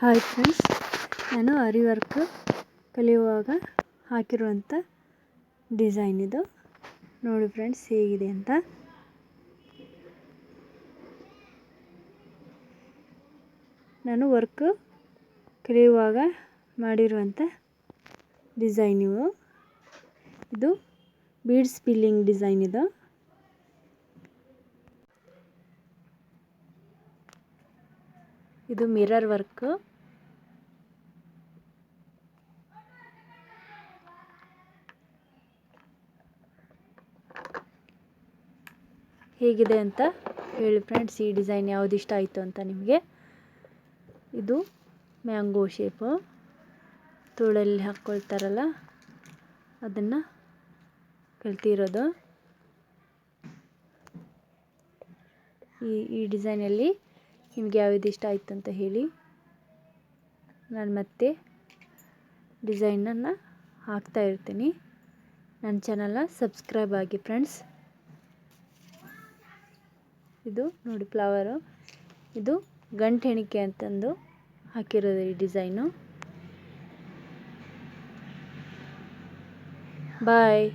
Hi friends, ನಾನು ಆರಿ work ಕಲಿಯುವಾಗ ಹಾಕಿರುವಂಥ design ಇದು. ನೋಡಿ ಫ್ರೆಂಡ್ಸ್ ಹೇಗಿದೆ ಅಂತ. ನಾನು ವರ್ಕ್ ಕಲಿಯುವಾಗ ಮಾಡಿರುವಂಥ ಡಿಸೈನ್ ಇದು ಬೀಡ್ಸ್ ಫಿಲ್ಲಿಂಗ್ ಡಿಸೈನ್ ಇದು. ಇದು ಮಿರರ್ ವರ್ಕ್. ಹೇಗಿದೆ ಅಂತ ಹೇಳಿ ಫ್ರೆಂಡ್ಸ್. ಈ ಡಿಸೈನ್ ಯಾವುದು ಇಷ್ಟ ಆಯಿತು ಅಂತ ನಿಮಗೆ. ಇದು ಮ್ಯಾಂಗೋ ಶೇಪು, ತೋಳಲ್ಲಿ ಹಾಕ್ಕೊಳ್ತಾರಲ್ಲ ಅದನ್ನು ಕಲ್ತಿರೋದು. ಈ ಡಿಸೈನಲ್ಲಿ ನಿಮಗೆ ಯಾವುದು ಇಷ್ಟ ಆಯಿತು ಅಂತ ಹೇಳಿ. ನಾನು ಮತ್ತೆ ಡಿಸೈನನ್ನು ಹಾಕ್ತಾ ಇರ್ತೀನಿ. ನನ್ನ ಚಾನಲ್ನ ಸಬ್ಸ್ಕ್ರೈಬ್ ಆಗಿ ಫ್ರೆಂಡ್ಸ್. ಇದು ನೋಡಿ ಫ್ಲವರು, ಇದು ಗಂಟು ಹೆಣಿಕೆ ಅಂತಂದು ಹಾಕಿರೋದು ಈ ಡಿಸೈನು. ಬಾಯ್.